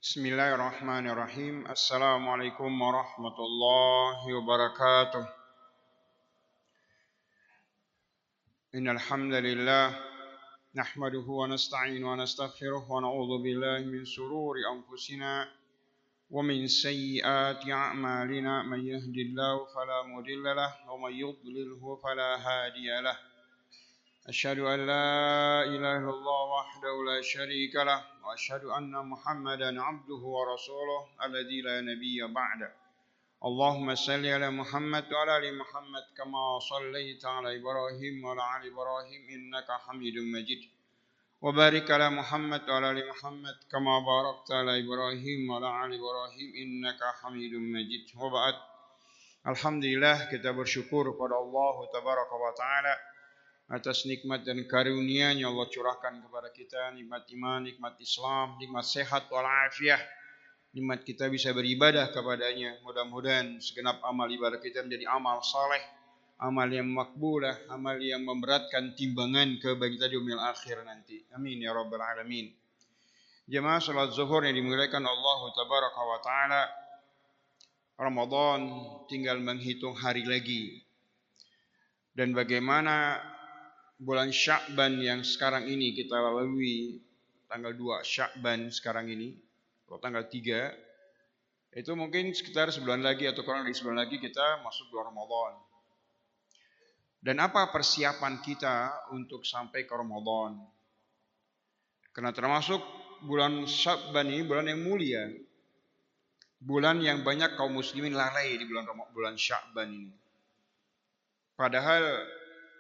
Bismillahirrahmanirrahim. Assalamualaikum warahmatullahi wabarakatuh. Innal hamdalillah nahmaduhu wa nasta'inu wa nastaghfiruh wa na'udzu billahi min shururi anfusina wa min sayyiati a'malina man yahdihillahu fala mudilla lahu wa man yudlilhu fala hadiya lahu. Asyhadu an la ilaha illallah wahdahu la syarika lah wa asyhadu anna Muhammadan abduhu wa rasuluh alladzi la nabiyya ba'da. Allahumma salli ala Muhammad wa ala ali Muhammad kama shallaita ala Ibrahim wa ala ali Ibrahim innaka Hamidum Majid. Wa barik ala Muhammad wa ala ali Muhammad kama barakta ala Ibrahim wa ala ali Ibrahim innaka Hamidum Majid. Wa ba'd. Alhamdulillah, kita bersyukur kepada Allah tabaraka wa taala atas nikmat dan karunia-Nya Allah curahkan kepada kita, nikmat iman, nikmat Islam, nikmat sehat walafiat, nikmat kita bisa beribadah kepadanya. Mudah-mudahan segenap amal ibadah kita menjadi amal saleh, amal yang makbulah, amal yang memberatkan timbangan kebagi kita di yaumil akhir nanti. Amin ya rabbal alamin. Jemaah salat zuhur yang dimuliakan Allah tabaraka wa taala, Ramadan tinggal menghitung hari lagi. Dan bagaimana bulan Sya'ban yang sekarang ini kita lalui, tanggal 2 Sya'ban sekarang ini, atau tanggal 3, itu mungkin sekitar sebulan lagi atau kurang dari sebulan lagi kita masuk bulan Ramadan. Dan apa persiapan kita untuk sampai ke Ramadan? Karena termasuk bulan Sya'ban ini bulan yang mulia, bulan yang banyak kaum muslimin lalai di bulan Sya'ban ini. Padahal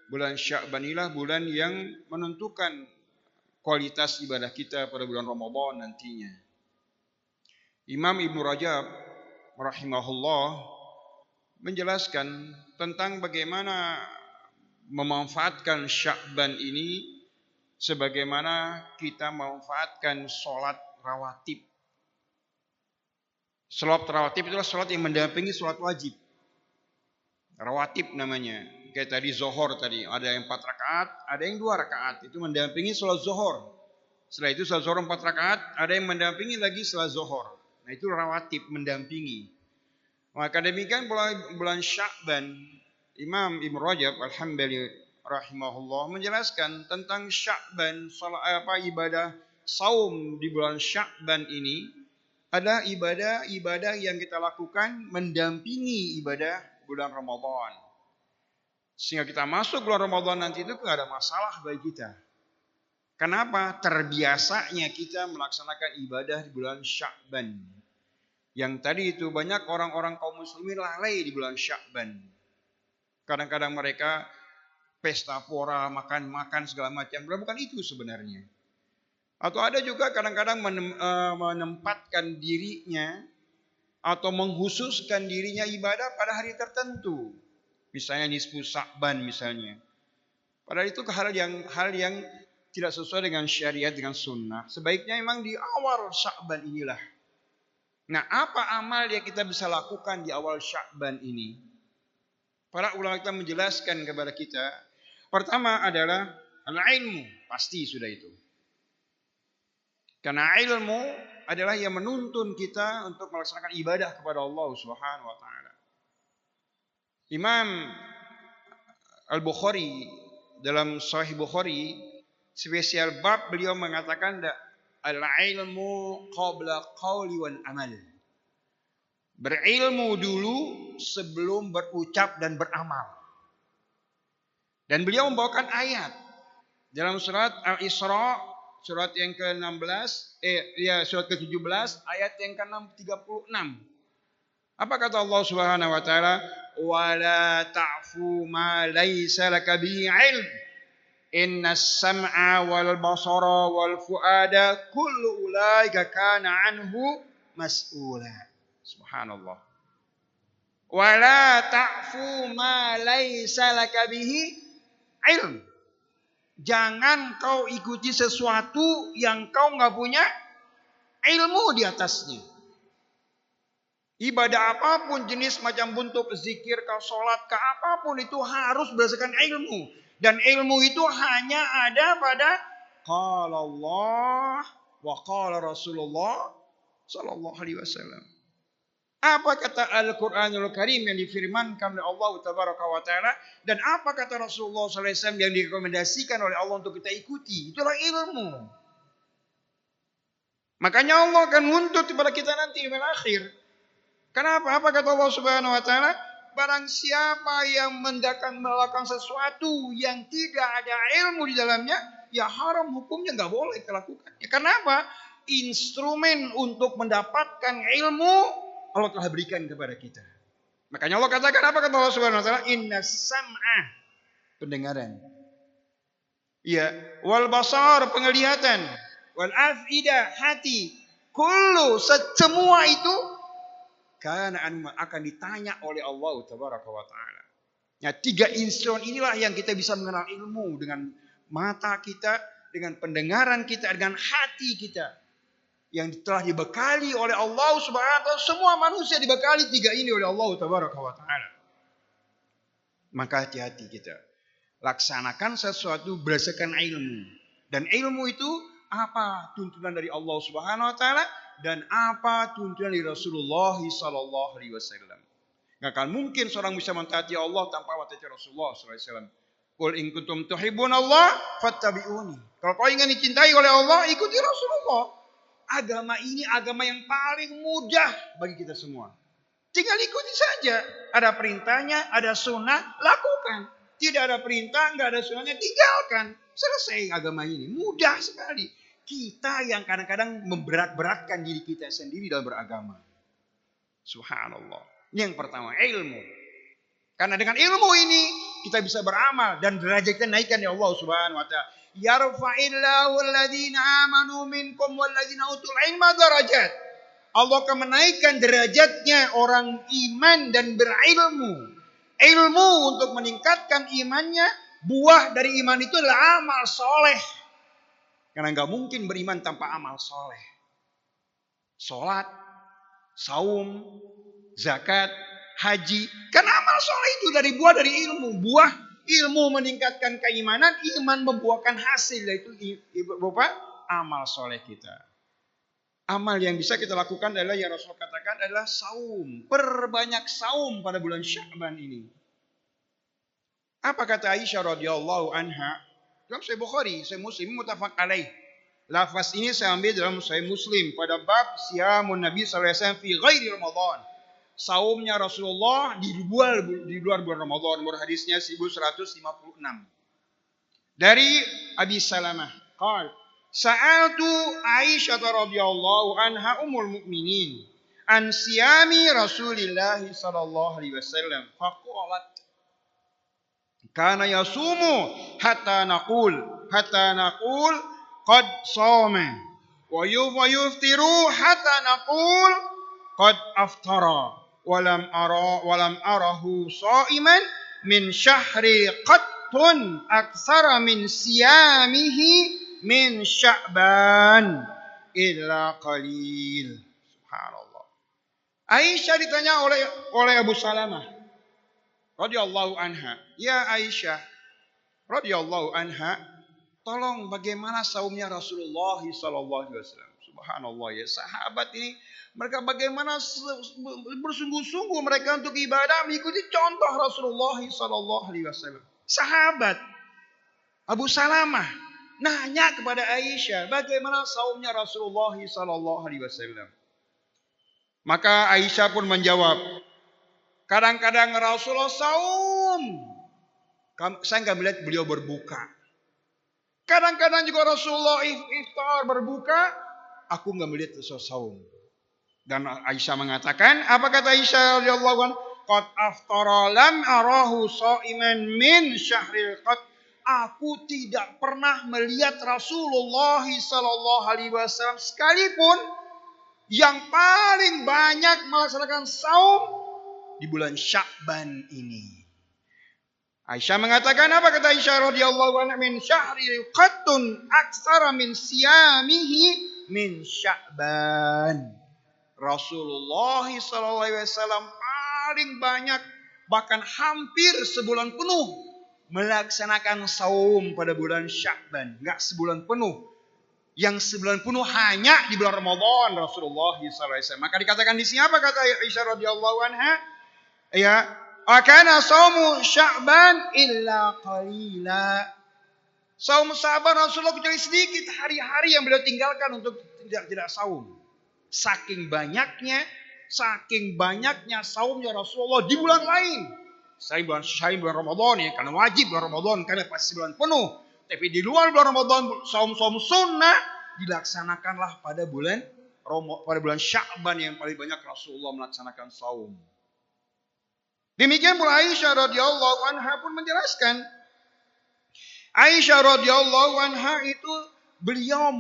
bulan Sya'ban inilah bulan yang menentukan kualitas ibadah kita pada bulan Ramadan nantinya. Imam Ibnu Rajab rahimahullah menjelaskan tentang bagaimana memanfaatkan Sya'ban ini sebagaimana kita memanfaatkan sholat rawatib. Sholat rawatib itulah sholat yang mendampingi sholat wajib. Rawatib namanya. Kayak tadi zuhur tadi, ada yang 4 rakaat, ada yang 2 rakaat. Itu mendampingi sholat zuhur. Setelah itu sholat zuhur 4 rakaat, ada yang mendampingi lagi sholat zuhur. Nah itu rawatib, mendampingi. Maka demikian bulan Sya'ban, Imam Ibnu Rajab alhamdulillah rahimahullah menjelaskan tentang Sya'ban, ibadah saum di bulan Sya'ban ini ada ibadah-ibadah yang kita lakukan mendampingi ibadah bulan Ramadan. Sehingga kita masuk bulan Ramadan nanti itu tidak ada masalah bagi kita. Kenapa? Terbiasanya kita melaksanakan ibadah di bulan Sya'ban. Yang tadi itu banyak orang-orang kaum muslimin lalai di bulan Sya'ban. Kadang-kadang mereka pesta pora, makan-makan segala macam. Bukan itu sebenarnya. Atau ada juga kadang-kadang menempatkan dirinya atau menghususkan dirinya ibadah pada hari tertentu. Misalnya nisfu Sya'ban misalnya. Padahal itu hal yang tidak sesuai dengan syariat, dengan sunnah. Sebaiknya memang di awal Sya'ban inilah. Nah, apa amal yang kita bisa lakukan di awal Sya'ban ini? Para ulama kita menjelaskan kepada kita. Pertama adalah al-ilmu. Pasti sudah itu. Karena ilmu adalah yang menuntun kita untuk melaksanakan ibadah kepada Allah Subhanahu wa taala. Imam Al-Bukhari dalam Sahih Bukhari spesial bab beliau mengatakan al-ilmu qabla qawli wal amal. Berilmu dulu sebelum berucap dan beramal. Dan beliau membawakan ayat dalam surat Al-Isra, surat yang ke-16, surat ke-17 ayat yang ke-36. Apa kata Allah Subhanahu wa taala? Wala ta'fu ma laysa laka bihi ilm. Innas sam'a wal basara wal fuada kullu ulaika kana anhu mas'ula. Subhanallah. Wala ta'fu ma laysa laka bihi ilm. Jangan kau ikuti sesuatu yang kau enggak punya ilmu di atasnya. Ibadah apapun jenis macam bentuk zikir kah, sholat kah, apapun itu harus berdasarkan ilmu. Dan ilmu itu hanya ada pada qala Allah wa qala Rasulullah sallallahu alaihi wasallam. Apa kata Al-Qur'anul Karim yang difirmankan oleh Allah Tabaraka wa Ta'ala, dan apa kata Rasulullah sallallahu alaihi wasallam yang direkomendasikan oleh Allah untuk kita ikuti? Itulah ilmu. Makanya Allah akan nuntut kepada kita nanti di akhir. Kenapa? Apa kata Allah Subhanahu wa Ta'ala? Barang siapa yang melakukan sesuatu yang tidak ada ilmu di dalamnya, ya haram hukumnya, nggak boleh dilakukan. Ya, kenapa? Instrumen untuk mendapatkan ilmu Allah telah berikan kepada kita. Makanya Allah katakan, apa kata Allah Subhanahu wa Ta'ala? Inna sam'a, pendengaran. Ya, wal basar, penglihatan, wal afida, hati, kullu, semua itu karena akan ditanya oleh Allah Tabaraka wa Ta'ala. Ya, 3 instrumen inilah yang kita bisa mengenal ilmu, dengan mata kita, dengan pendengaran kita, dengan hati kita, yang telah dibekali oleh Allah Subhanahu wa Ta'ala. Semua manusia dibekali 3 ini oleh Allah Tabaraka wa Ta'ala. Maka hati-hati kita laksanakan sesuatu berdasarkan ilmu. Dan ilmu itu apa tuntunan dari Allah Subhanahu wa Ta'ala dan apa tuntunan dari Rasulullah sallallahu alaihi wasallam. Enggak akan mungkin seorang bisa mentaati Allah tanpa mentaati Rasulullah sallallahu alaihi wasallam. Qul in kuntum tuhibbunallah fattabi'uni. Kalau kau ingin dicintai oleh Allah, ikuti Rasulullah. Agama ini agama yang paling mudah bagi kita semua. Tinggal ikuti saja. Ada perintahnya, ada sunnah, lakukan. Tidak ada perintah, enggak ada sunnahnya, tinggalkan. Selesai agama ini. Mudah sekali. Kita yang kadang-kadang memberat-beratkan diri kita sendiri dalam beragama. Subhanallah. Ini yang pertama, ilmu. Karena dengan ilmu ini kita bisa beramal dan derajat kita naikkan ya Allah Subhanahu wa Ta'ala. Yarfa'illahu alladhina amanu minkum walladhina utul ilma darajat. Allah akan menaikkan derajatnya orang iman dan berilmu. Ilmu untuk meningkatkan imannya, buah dari iman itu adalah amal soleh. Karena nggak mungkin beriman tanpa amal soleh. Sholat, saum, zakat, haji. Karena amal soleh itu buah dari ilmu. Buah ilmu meningkatkan keimanan, iman membuahkan hasil. Yaitu berupa amal soleh kita. Amal yang bisa kita lakukan adalah yang Rasul katakan adalah saum. Perbanyak saum pada bulan Sya'ban ini. Apa kata Aisyah radhiyallahu anha? Dalam Sahih Bukhari, Sahih Muslim, muttafaq alaih. Lafaz ini saya ambil dalam Sahih Muslim pada bab siamun Nabi sallallahu alaihi wasallam fi ghairi Ramadan. Saumnya Rasulullah di luar bulan Ramadan. Nomor hadisnya 1156. Dari Abi Salamah, qala sa'altu Aisyah radhiyallahu anha ummul mukminin an siyami Rasulillah sallallahu alaihi wasallam. Faqalat kana yasumu hatta naqul qad shama wa yuftiru hatta naqul qad aftara walam arahu shaiman min syahri qattun aktsara min siyamihi min Sya'ban illa qalil. Subhanallah. Aisyah ditanya oleh Abu Salamah radhiyallahu anha, ya Aisyah radhiyallahu anha, tolong bagaimana saumnya Rasulullah sallallahu alaihi wasallam. Subhanallah ya, sahabat ini mereka bagaimana bersungguh-sungguh mereka untuk ibadah mengikuti contoh Rasulullah sallallahu alaihi wasallam. Sahabat Abu Salamah nanya kepada Aisyah, bagaimana saumnya Rasulullah sallallahu alaihi wasallam. Maka Aisyah pun menjawab, kadang-kadang Rasulullah saum, saya enggak melihat beliau berbuka. Kadang-kadang juga Rasulullah iftar berbuka, aku enggak melihat Rasulullah saum. Dan Aisyah mengatakan, apa kata Aisyah radhiyallahu anha? Qad aftara lam arahu shaiman min syahril qad. Aku tidak pernah melihat Rasulullah sallallahu alaihi wasallam sekalipun yang paling banyak melaksanakan saum di bulan Sya'ban ini. Aisyah mengatakan, apa kata Aisyah radhiyallahu anha? Min syahril qattun aktsara min siyamihi min Sya'ban. Rasulullah sallallahu alaihi wasallam paling banyak, bahkan hampir sebulan penuh melaksanakan saum pada bulan Sya'ban. Enggak sebulan penuh. yang sebulan penuh hanya di bulan Ramadan Rasulullah SAW. Maka dikatakan di sini apa kata Aisyah radhiyallahu anha? Ya, akana saumu Sya'ban illa qalila. Saum Sya'ban Rasulullah kecuali sedikit hari-hari yang beliau tinggalkan untuk tidak saum. Saking banyaknya saumnya Rasulullah di bulan lain. Selain bulan Ramadan ya, karena wajib bulan Ramadan karena pasti bulan penuh. Tapi di luar bulan Ramadan saum-saum sunnah dilaksanakanlah pada bulan Sya'ban yang paling banyak Rasulullah melaksanakan saum. Demikian pula Aisyah radhiyallahu anha pun menjelaskan. Aisyah radhiyallahu anha itu beliau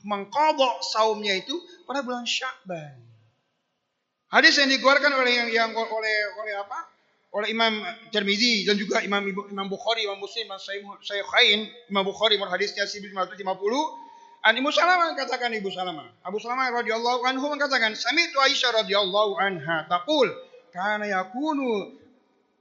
mengqadha saumnya itu pada bulan Sya'ban. Hadis yang dikeluarkan oleh oleh Imam Tirmizi dan juga Imam Bukhari, Imam Muslim, Shaykhain, Imam Bukhari hadisnya 1550. An Ibu Salamah katakan Ibu Salamah. Abu Salamah radhiyallahu anhu mengatakan, "Sami'tu Aisyah radhiyallahu anha taqul, kana yakunu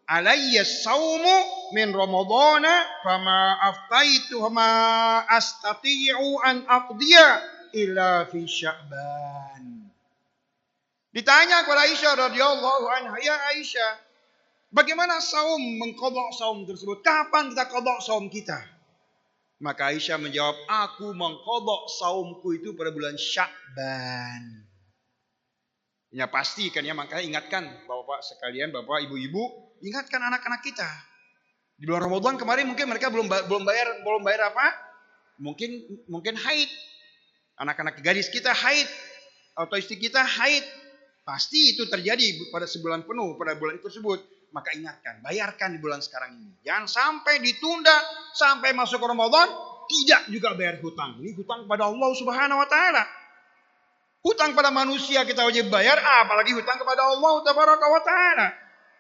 alayya as-saumu min Ramadhana fama aftaitu ma astati'u an aqdiya illa fi Sya'ban." Ditanya kepada Aisyah radhiyallahu anha, "Ya Aisyah, bagaimana saum mengqadha saum tersebut? Kapan kita qadha saum kita?" Maka Aisyah menjawab, "Aku mengqadha saumku itu pada bulan Sya'ban." Ya pasti kan ya, makanya ingatkan Bapak sekalian, Bapak Ibu-ibu, ingatkan anak-anak kita. Di bulan Ramadan kemarin mungkin mereka belum bayar apa? Mungkin haid. Anak-anak gadis kita haid atau istri kita haid. Pasti itu terjadi pada sebulan penuh pada bulan itu tersebut. Maka ingatkan, bayarkan di bulan sekarang ini. Jangan sampai ditunda sampai masuk ke Ramadan tidak juga bayar hutang. Ini hutang kepada Allah Subhanahu wa taala. Hutang pada manusia kita wajib bayar, apalagi hutang kepada Allah Tabaraka wa taala.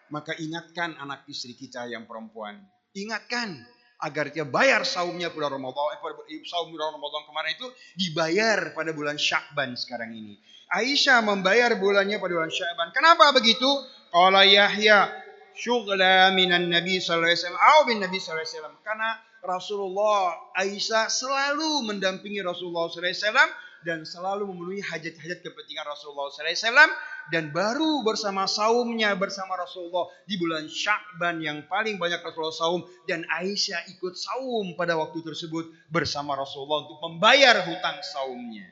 Maka ingatkan anak istri kita yang perempuan. Ingatkan agar dia bayar saumnya pada Ramadan. Saum bulan Ramadan kemarin itu dibayar pada bulan Sya'ban sekarang ini. Aisyah membayar bulannya pada bulan Sya'ban. Kenapa begitu? Qala Yahya, syughla minan Nabi sallallahu alaihi wasallam atau bin Nabi sallallahu alaihi wasallam. Karena Rasulullah, Aisyah selalu mendampingi Rasulullah sallallahu alaihi wasallam dan selalu memenuhi hajat-hajat kepentingan Rasulullah sallallahu alaihi wasallam, dan baru bersama saumnya bersama Rasulullah di bulan Sya'ban yang paling banyak Rasulullah saum, dan Aisyah ikut saum pada waktu tersebut bersama Rasulullah untuk membayar hutang saumnya.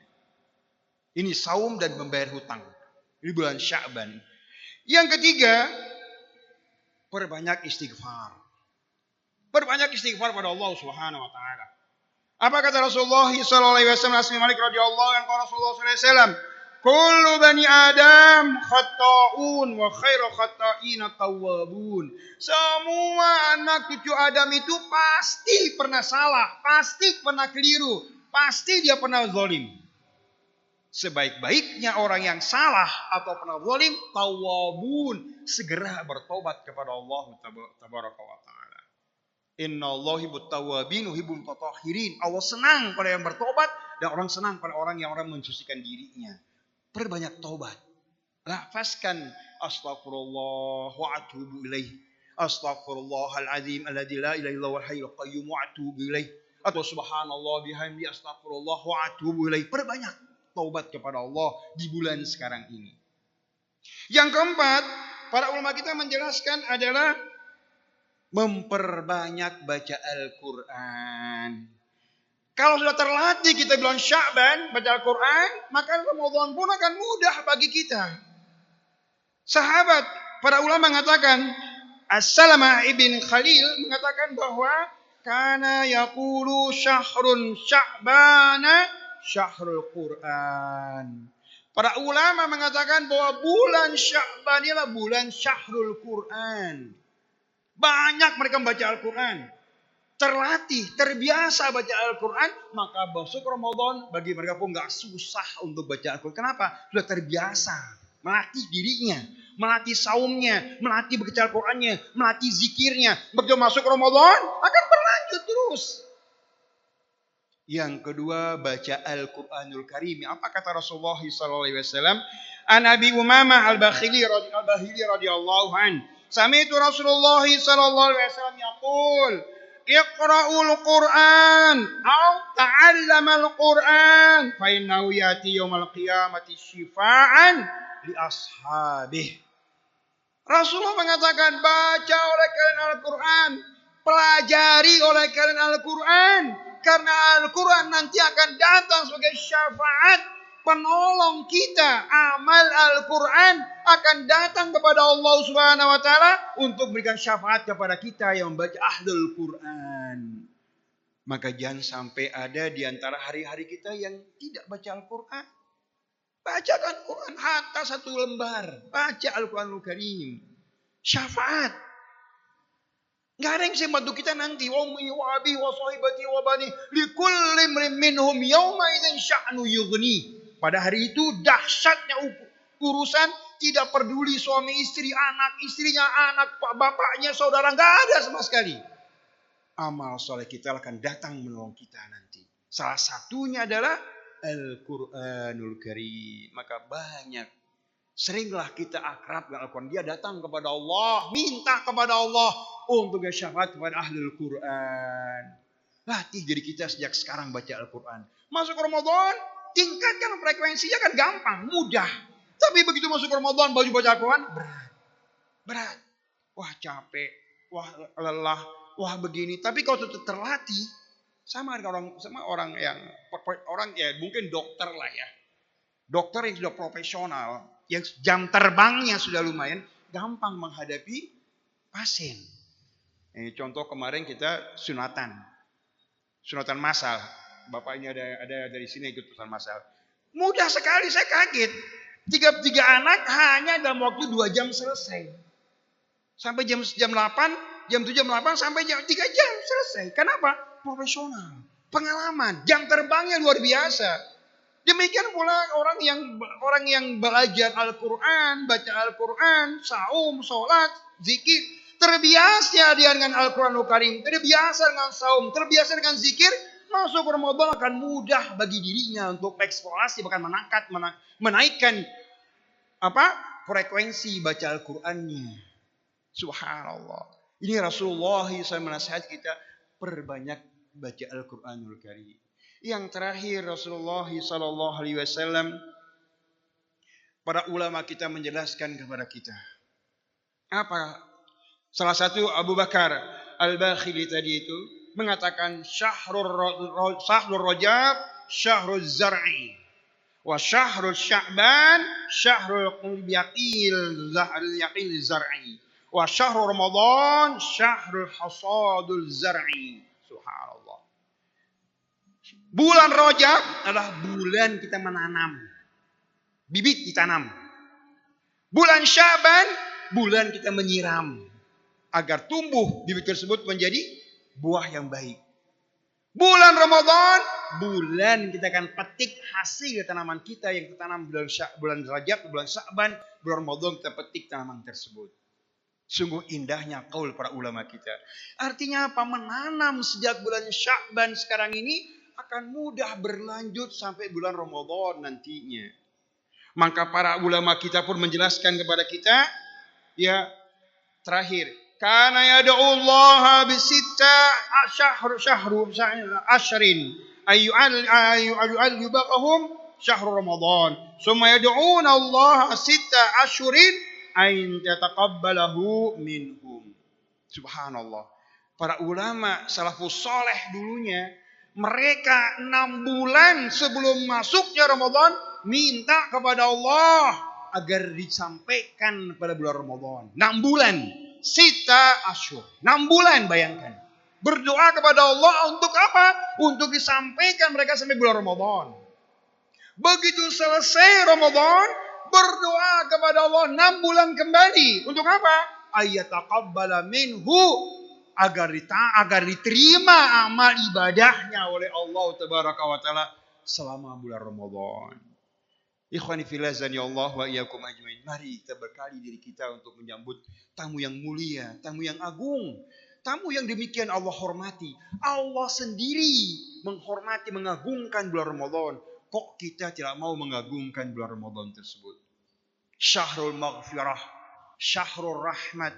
Ini saum dan membayar hutang di bulan Sya'ban. Yang ketiga, perbanyak istighfar. Perbanyak istighfar pada Allah Subhanahu wa taala. Apa kata Rasulullah sallallahu alaihi wasallam, Asmi Malik radhiyallahu anhu, Rasulullah sallallahu alaihi wasallam, "Kullu bani Adam khata'un wa khairu khata'ina tawwabun." Semua anak cucu Adam itu pasti pernah salah, pasti pernah keliru, pasti dia pernah zalim. Sebaik-baiknya orang yang salah atau pernah zalim, tawwabun, segera bertobat kepada Allah Tabaraka wa taala. Innallaha yuhibbut tawwabin wa yuhibbul mutatahhirin. Allah senang pada yang bertobat dan orang senang pada orang yang mensucikan dirinya. Perbanyak taubat. Lafazkan astaghfirullah wa atubu ilaih. Astaghfirullahal azim alladzi la ilaha illa huwal hayyul qayyum wa atubu ilaih. Atau subhanallah bihamdi astaghfirullah wa atubu ilaih. Perbanyak taubat kepada Allah di bulan sekarang ini. Yang keempat, para ulama kita menjelaskan adalah memperbanyak baca Al-Quran. Kalau sudah terlatih kita bulan Sya'ban baca Al-Quran, maka Ramadan pun akan mudah bagi kita. Sahabat, para ulama mengatakan, As-Salamah ibn Khalil mengatakan bahwa kana yaqulu syahrun Sya'bana syahrul Quran. Para ulama mengatakan bahwa bulan Sya'ban ialah bulan syahrul Quran. Banyak mereka membaca Al-Quran. Terlatih, terbiasa baca Al-Quran. Maka besok Ramadan bagi mereka pun gak susah untuk baca Al-Quran. Kenapa? Sudah terbiasa. Melatih dirinya. Melatih saumnya. Melatih baca Al-Qurannya. Melatih zikirnya. Begitu masuk Ramadan akan berlanjut terus. Yang kedua, baca Al-Quranul Karim. Apa kata Rasulullah SAW? An Abi Umamah Al-Bakhili radhiyallahu anhu. Sami'tu Rasulullah sallallahu alaihi wasallam yaqul, Iqra'ul Qur'an atau ta'allamal Qur'an fa innahu yati yaumal qiyamati syifa'an li ashabih. Rasulullah mengatakan, baca oleh kalian Al-Quran, pelajari oleh kalian Al-Quran, karena Al-Quran nanti akan datang sebagai syafaat penolong kita. Amal Al-Quran akan datang kepada Allah Subhanahu wa taala untuk memberikan syafaat kepada kita yang membaca Ahlul Quran. Maka jangan sampai ada di antara hari-hari kita yang tidak baca Al-Quran. Bacakan Quran hatta 1 lembar. Baca Al-Quranul Karim. Syafaat. Gak ada yang bisa bantu kita nanti. Wa ummi wa abi wa sahibati wa bani likulli imrin minhum yawma idzin sya'nu yughni. Pada hari itu dahsyatnya urusan, tidak peduli suami istri, anak istrinya, anak bapaknya, saudara, gak ada sama sekali. Amal soleh kita akan datang menolong kita nanti. Salah satunya adalah Al-Quranul Karim. Maka seringlah kita akrab dengan Al-Quran. Dia datang kepada Allah, minta kepada Allah untuk syafaat kepada Ahlul Quran. Latih diri kita sejak sekarang baca Al-Quran. Masuk Ramadan, tingkatkan frekuensinya, kan gampang, mudah. Tapi begitu masuk Ramadan, baru baca Al-Quran, berat. Wah capek, wah lelah, wah begini. Tapi kalau tetap terlatih, sama orang yang ya mungkin dokter lah ya. Dokter yang sudah profesional, yang jam terbangnya sudah lumayan, gampang menghadapi pasien. Contoh kemarin kita sunatan massal. Bapaknya ada dari sini ikut sunatan massal. Mudah sekali, saya kaget. 3 anak hanya dalam waktu 2 jam selesai. Sampai jam 8, jam 7, jam 8 sampai jam 3 jam selesai. Kenapa? Profesional, pengalaman, jam terbangnya luar biasa. Demikian pula orang yang belajar Al-Quran, baca Al-Quran, saum, sholat, zikir, terbiasa dia dengan Al-Quranul Karim, terbiasa dengan saum, terbiasa dengan zikir, masuk Ramadan akan mudah bagi dirinya untuk eksplorasi, bahkan menaikkan frekuensi baca Al-Qurannya. Subhanallah. Ini Rasulullah SAW menasihat kita, perbanyak baca Al-Quranul Karim. Yang terakhir Rasulullah SAW, para ulama kita menjelaskan kepada kita. Apa? Salah satu Abu Bakar Al-Bakhili tadi itu mengatakan syahrul Rajab syahrul zar'i wa syahrul Sya'ban syahrul yaqil zar'i wa syahrul Ramadan syahrul hasadul zar'i. Subhanallah. Bulan Rajab adalah bulan kita menanam. Bibit ditanam. Bulan Sya'ban bulan kita menyiram agar tumbuh bibit tersebut menjadi buah yang baik. Bulan Ramadan bulan kita akan petik hasil tanaman kita yang tertanam bulan Rajab, bulan Sya'ban, bulan Ramadan kita petik tanaman tersebut. Sungguh indahnya qaul para ulama kita. Artinya apa? Menanam sejak bulan Sya'ban sekarang ini akan mudah berlanjut sampai bulan Ramadan nantinya. Maka para ulama kita pun menjelaskan kepada kita, ya terakhir, kana yad'ullaha bisitta syahru ashrin ayyu'al yubaqahum syahru Ramadan. Summa yad'una Allah sitta ashrin ain yataqabbalahu minhum. Subhanallah. Para ulama salafus saleh dulunya, mereka 6 bulan sebelum masuknya Ramadan minta kepada Allah agar disampaikan pada bulan Ramadan. 6 bulan. Sita asyur. 6 bulan, bayangkan. Berdoa kepada Allah untuk apa? Untuk disampaikan mereka sampai bulan Ramadan. Begitu selesai Ramadan, berdoa kepada Allah 6 bulan kembali. Untuk apa? Ayyataqabbala minhu, agar diterima amal ibadahnya oleh Allah Tabaraka wa Ta'ala selama bulan Ramadan. Ikhwani fillah azani Allah wa iyyakum ajmain. Mari kita berkali diri kita untuk menyambut tamu yang mulia, tamu yang agung, tamu yang demikian Allah hormati. Allah sendiri menghormati, mengagungkan bulan Ramadan. Kok kita tidak mau mengagungkan bulan Ramadan tersebut? Syahrul maghfirah, syahrul rahmat,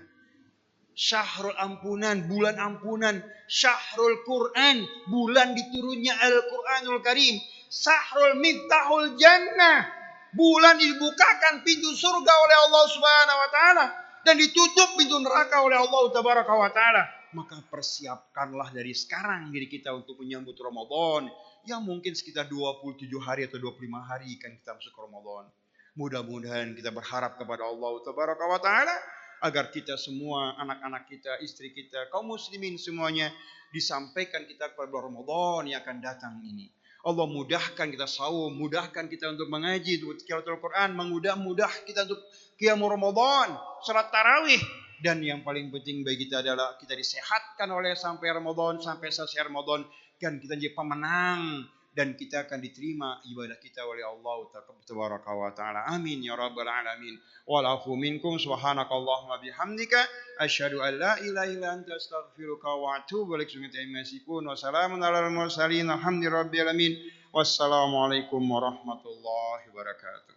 Syahrul ampunan, bulan ampunan. Syahrul Quran, bulan diturunnya Al-Quranul Karim. Syahrul miftahul jannah, bulan dibukakan pintu surga oleh Allah Subhanahu wa taala dan ditutup pintu neraka oleh Allah Tabaraka wa taala. Maka persiapkanlah dari sekarang diri kita untuk menyambut Ramadan yang mungkin sekitar 27 hari atau 25 hari kan kita masuk Ramadan. Mudah-mudahan kita berharap kepada Allah Tabaraka wa taala agar kita semua, anak-anak kita, istri kita, kaum muslimin semuanya disampaikan kita kepada Ramadan yang akan datang ini. Allah mudahkan kita saum, mudahkan kita untuk mengaji, untuk tilawatul Quran, mudah kita untuk qiyamul Ramadan, salat tarawih, dan yang paling penting bagi kita adalah kita disehatkan oleh sampai Ramadan, sampai selesai Ramadan, dan kita jadi pemenang dan kita akan diterima ibadah kita oleh Allah Tabaraka wa taala. Amin ya rabbal alamin. Walafu minkum subhanakallahumma bihamdika asyhadu an la ilaha illa anta astaghfiruka wa atubu ilaik. Wassalamun alal mursalin alhamdulillahi rabbil alamin. Wassalamualaikum warahmatullahi wabarakatuh.